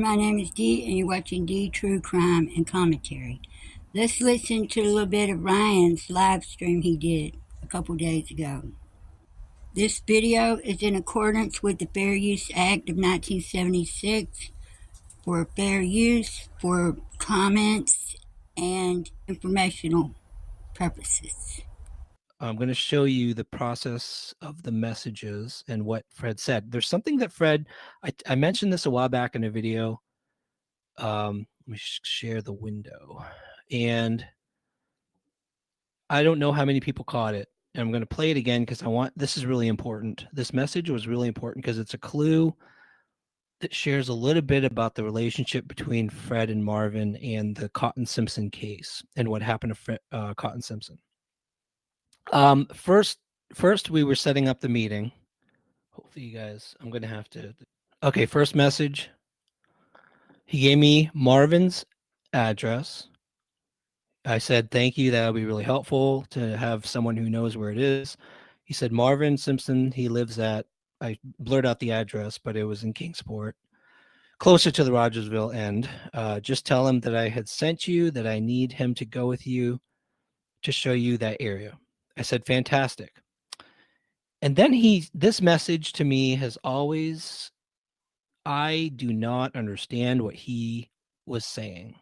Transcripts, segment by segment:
my name is Dee, and you're watching Dee True Crime and Commentary. Let's listen to a little bit of Ryan's live stream he did a couple days ago. This video is in accordance with the Fair Use Act of 1976 for fair use, for comments, and informational purposes. I'm going to show you the process of the messages and what Fred said. There's something that Fred, I mentioned this a while back in a video. Let me share the window. And I don't know how many people caught it. And I'm going to play it again because this is really important. This message was really important because it's a clue that shares a little bit about the relationship between Fred and Marvin and the Cotton Simpson case and what happened to Cotton Simpson. First we were setting up the meeting. Hopefully you guys, I'm going to have to. Okay, first message. He gave me Marvin's address. I said, thank you. That would be really helpful to have someone who knows where it is. He said, Marvin Simpson, he lives at, I blurred out the address, but it was in Kingsport, closer to the Rogersville end. Just tell him that I had sent you, that I need him to go with you to show you that area. I said, fantastic. And then this message to me has always, I do not understand what he was saying.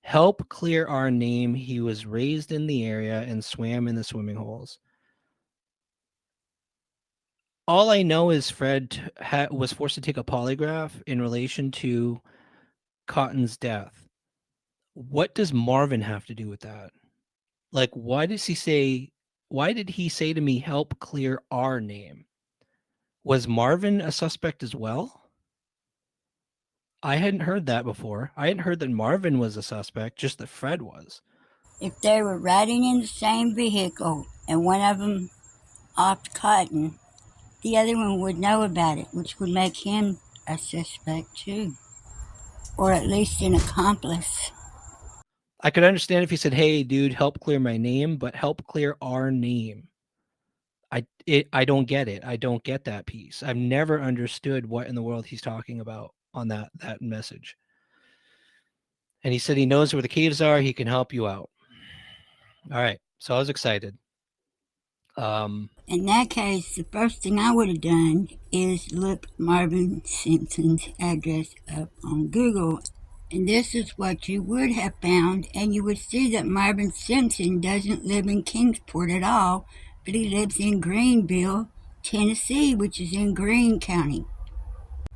Help clear our name. He was raised in the area and swam in the swimming holes. All I know is Fred was forced to take a polygraph in relation to Cotton's death. What does Marvin have to do with that? Like, why did he say to me, help clear our name? Was Marvin a suspect as well? I hadn't heard that before. I hadn't heard that Marvin was a suspect, just that Fred was. If they were riding in the same vehicle and one of them offed Cotton, the other one would know about it, which would make him a suspect too, or at least an accomplice. I could understand if he said, hey, dude, help clear my name, but help clear our name. I don't get it. I don't get that piece. I've never understood what in the world he's talking about on that message. And he said he knows where the caves are. He can help you out. All right. So I was excited. In that case, the first thing I would have done is look Marvin Simpson's address up on Google. And this is what you would have found, and you would see that Marvin Simpson doesn't live in Kingsport at all, but he lives in Greenville, Tennessee, which is in Greene County.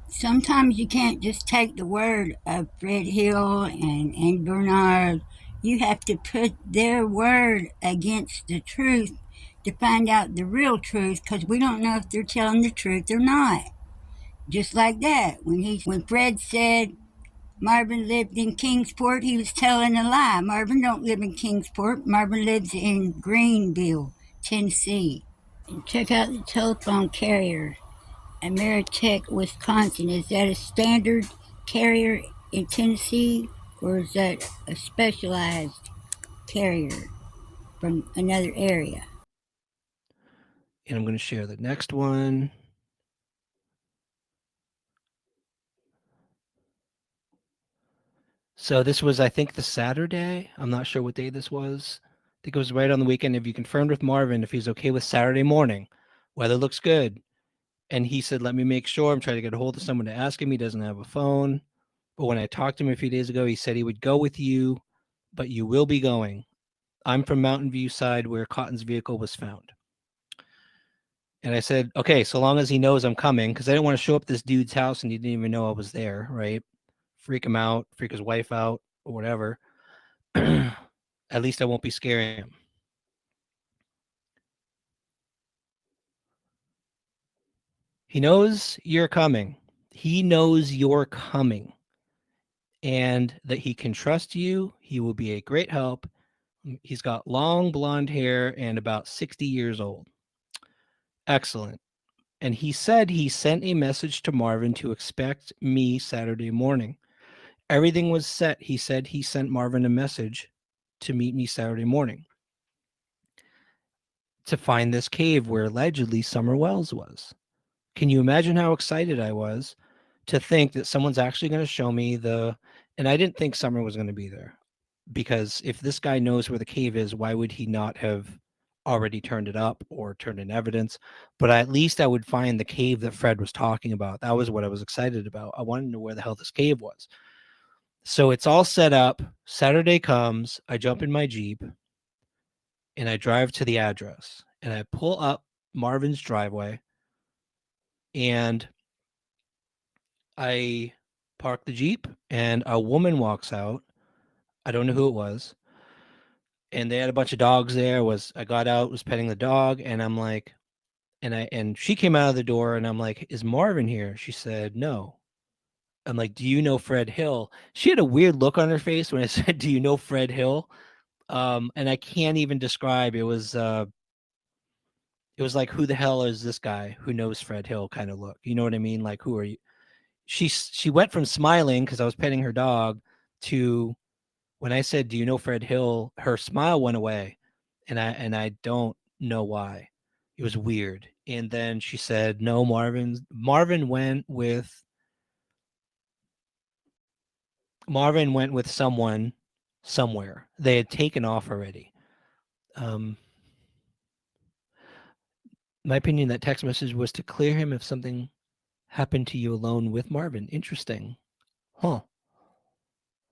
Sometimes you can't just take the word of Fredhill and Bernard. You have to put their word against the truth to find out the real truth, because we don't know if they're telling the truth or not. Just like that, when Fred said Marvin lived in Kingsport, he was telling a lie. Marvin don't live in Kingsport. Marvin lives in Greenville, Tennessee. And check out the telephone carrier. Ameritech, Wisconsin. Is that a standard carrier in Tennessee, or is that a specialized carrier from another area? And I'm going to share the next one. So this was, I think, the Saturday. I'm not sure what day this was. I think it was right on the weekend. If you confirmed with Marvin if he's okay with Saturday morning, weather looks good. And he said, let me make sure. I'm trying to get a hold of someone to ask him. He doesn't have a phone. But when I talked to him a few days ago, he said he would go with you, but you will be going. I'm from Mountain View side where Cotton's vehicle was found. And I said, okay, so long as he knows I'm coming, because I didn't want to show up at this dude's house and he didn't even know I was there, right? Freak him out, freak his wife out, or whatever. At least I won't be scaring him. He knows you're coming. He knows you're coming. And that he can trust you. He will be a great help. He's got long blonde hair and about 60 years old. Excellent. And he said he sent a message to Marvin to expect me Saturday morning. Everything was set. He said he sent Marvin a message to meet me Saturday morning to find this cave where allegedly Summer Wells was. Can you imagine how excited I was to think that someone's actually going to show me and I didn't think Summer was going to be there, because if this guy knows where the cave is, why would he not have already turned it up or turned in evidence? But at least I would find the cave that Fred was talking about. That was what I was excited about. I wanted to know where the hell this cave was. So it's all set up. Saturday comes, I jump in my Jeep and I drive to the address and I pull up Marvin's driveway and I park the Jeep and a woman walks out. I don't know who it was. And they had a bunch of dogs there. I got out, was petting the dog, and I'm like, and she came out of the door and I'm like, is Marvin here? She said, no. I'm like, do you know Fred Hill? She had a weird look on her face when I said, do you know Fred Hill? And I can't even describe. It was like, who the hell is this guy who knows Fred Hill kind of look? You know what I mean? Like, who are you? She went from smiling because I was petting her dog to when I said, do you know Fred Hill? Her smile went away. And I don't know why. It was weird. And then she said, no, Marvin went with someone somewhere. They had taken off already. My opinion, that text message was to clear him if something happened to you alone with Marvin. Interesting. Huh.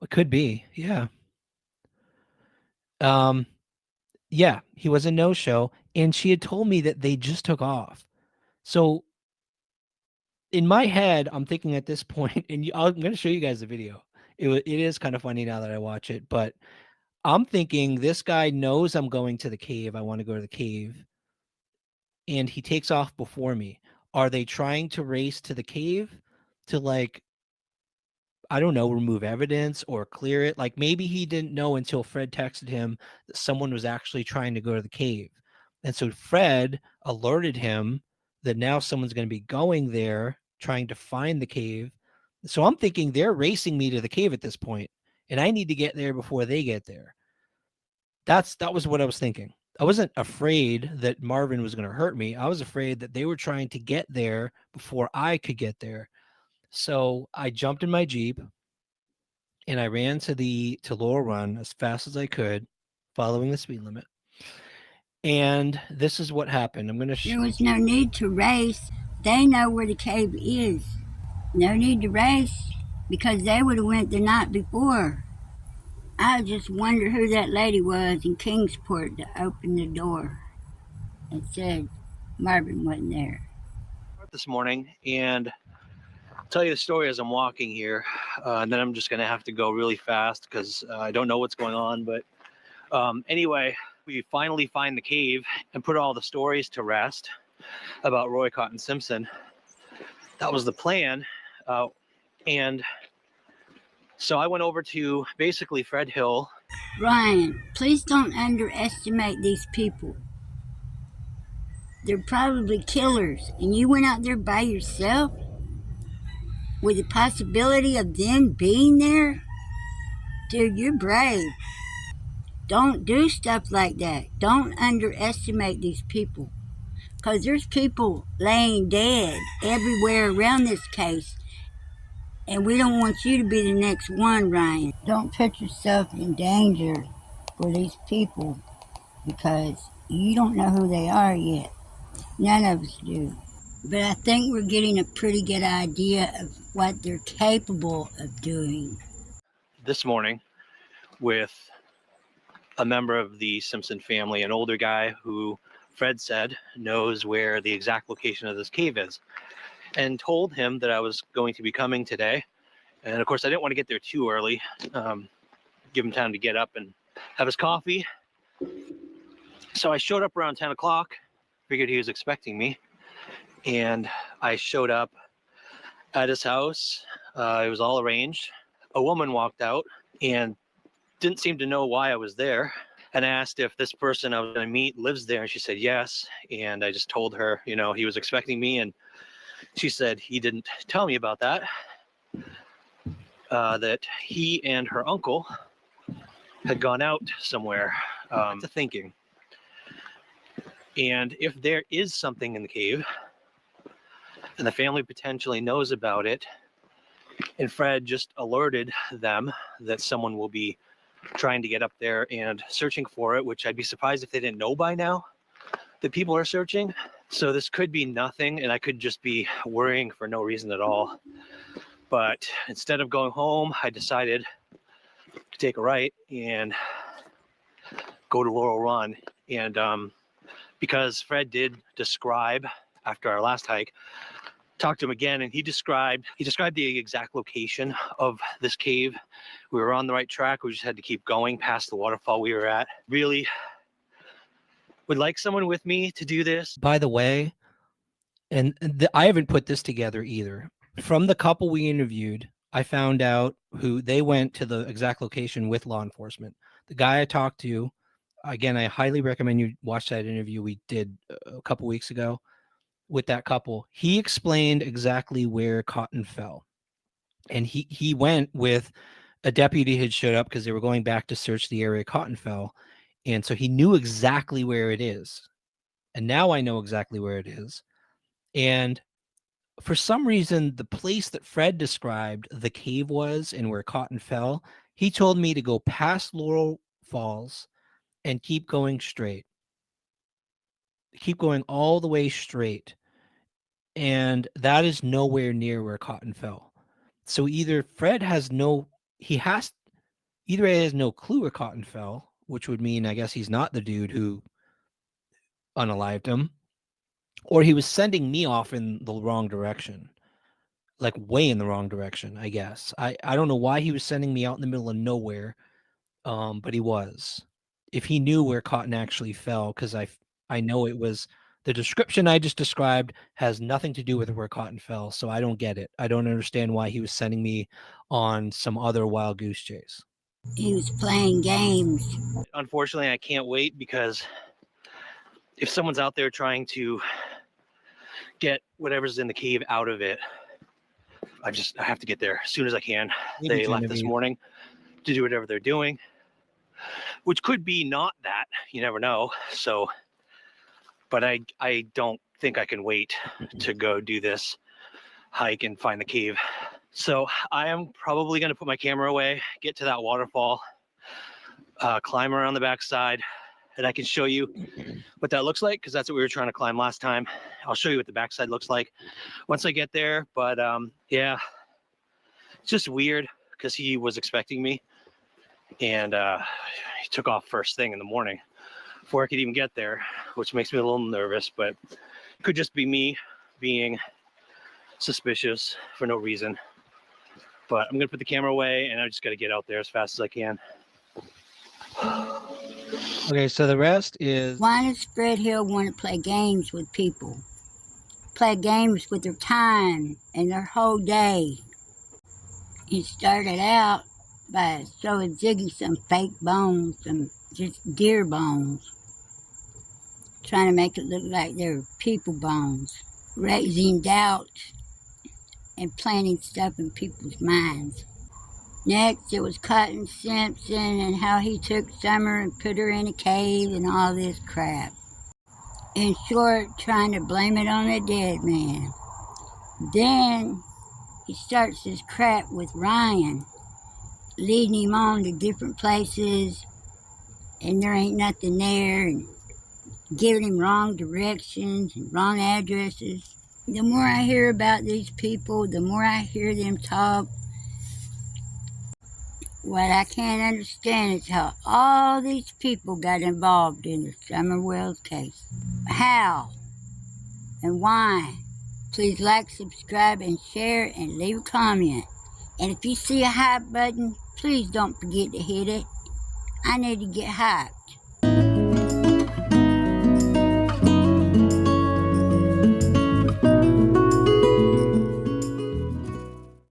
It could be. Yeah. Yeah, he was a no-show, and she had told me that they just took off. So in my head, I'm thinking at this point, and I'm going to show you guys the video. It is kind of funny now that I watch it, but I'm thinking this guy knows I'm going to the cave. I want to go to the cave, and he takes off before me. Are they trying to race to the cave to, like, I don't know, remove evidence or clear it? Like, maybe he didn't know until Fred texted him that someone was actually trying to go to the cave. And so Fred alerted him that now someone's going to be going there trying to find the cave. So I'm thinking they're racing me to the cave at this point, and I need to get there before they get there. That was what I was thinking. I wasn't afraid that Marvin was going to hurt me. I was afraid that they were trying to get there before I could get there. So I jumped in my Jeep and I ran to Laurel Run as fast as I could, following the speed limit. And this is what happened. I'm going to There was no need to race. They know where the cave is. No need to race because they would have went the night before. I just wonder who that lady was in Kingsport that opened the door and said Marvin wasn't there. This morning, and I'll tell you the story as I'm walking here, and then I'm just going to have to go really fast because I don't know what's going on. But anyway, we finally find the cave and put all the stories to rest about Roy Cotton Simpson. That was the plan. And so I went over to basically Fredhill. Ryan, please don't underestimate these people. They're probably killers, and you went out there by yourself with the possibility of them being there? Dude, you're brave. Don't do stuff like that. Don't underestimate these people. Because there's people laying dead everywhere around this case. And we don't want you to be the next one, Ryan. Don't put yourself in danger for these people because you don't know who they are yet. None of us do. But I think we're getting a pretty good idea of what they're capable of doing. This morning with a member of the Simpson family, an older guy who Fred said knows where the exact location of this cave is, and told him that I was going to be coming today. And of course, I didn't want to get there too early, give him time to get up and have his coffee. So I showed up around 10 o'clock, figured he was expecting me. And I showed up at his house. It was all arranged. A woman walked out and didn't seem to know why I was there, and asked if this person I was going to meet lives there. And she said yes. And I just told her, you know, he was expecting me. And she said he didn't tell me about that, that he and her uncle had gone out somewhere to thinking. And if there is something in the cave and the family potentially knows about it, And Fred just alerted them that someone will be trying to get up there and searching for it, which I'd be surprised if they didn't know by now that people are searching. So this could be nothing, and I could just be worrying for no reason at all. But instead of going home, I decided to take a right and go to Laurel Run. And because Fred did describe, after our last hike, talked to him again, and he described the exact location of this cave. We were on the right track. We just had to keep going past the waterfall we were at. Really would like someone with me to do this. By the way, I haven't put this together either. From the couple we interviewed, I found out who they went to the exact location with law enforcement. The guy I talked to, again, I highly recommend you watch that interview we did a couple weeks ago with that couple. He explained exactly where Cotton fell. And he went with a deputy had showed up because they were going back to search the area Cotton fell. And so he knew exactly where it is. And now I know exactly where it is. And for some reason, the place that Fred described the cave was and where Cotton fell, he told me to go past Laurel Falls and keep going straight. Keep going all the way straight. And that is nowhere near where Cotton fell. So either Fred has no clue where Cotton fell, which would mean I guess he's not the dude who unalived him, or he was sending me off in the wrong direction, like way in the wrong direction, I guess. I don't know why he was sending me out in the middle of nowhere, but he was. If he knew where Cotton actually fell, because I know it was the description I just described has nothing to do with where Cotton fell, so I don't get it. I don't understand why he was sending me on some other wild goose chase. He was playing games. Unfortunately, I can't wait, because if someone's out there trying to get whatever's in the cave out of it, I have to get there as soon as I can. They left this morning to do whatever they're doing, which could be not that. You never know. So, but I don't think I can wait to go do this hike and find the cave. So I am probably going to put my camera away, get to that waterfall, climb around the backside, and I can show you what that looks like, because that's what we were trying to climb last time. I'll show you what the backside looks like once I get there. But yeah, it's just weird because he was expecting me, and he took off first thing in the morning before I could even get there, which makes me a little nervous, but it could just be me being suspicious for no reason. But I'm gonna put the camera away, and I just got to get out there as fast as I can. Okay, so the rest is... Why does Fredhill want to play games with people? Play games with their time and their whole day. He started out by showing Ziggy some fake bones, some just deer bones, trying to make it look like they were people bones, raising doubt and planting stuff in people's minds. Next, it was Cotton Simpson and how he took Summer and put her in a cave and all this crap. In short, trying to blame it on the dead man. Then he starts this crap with Ryan, leading him on to different places, and there ain't nothing there, and giving him wrong directions and wrong addresses. The more I hear about these people, the more I hear them talk, what I can't understand is how all these people got involved in the Summer Wells case. How and why? Please like, subscribe, and share, and leave a comment. And if you see a hype button, please don't forget to hit it. I need to get hype.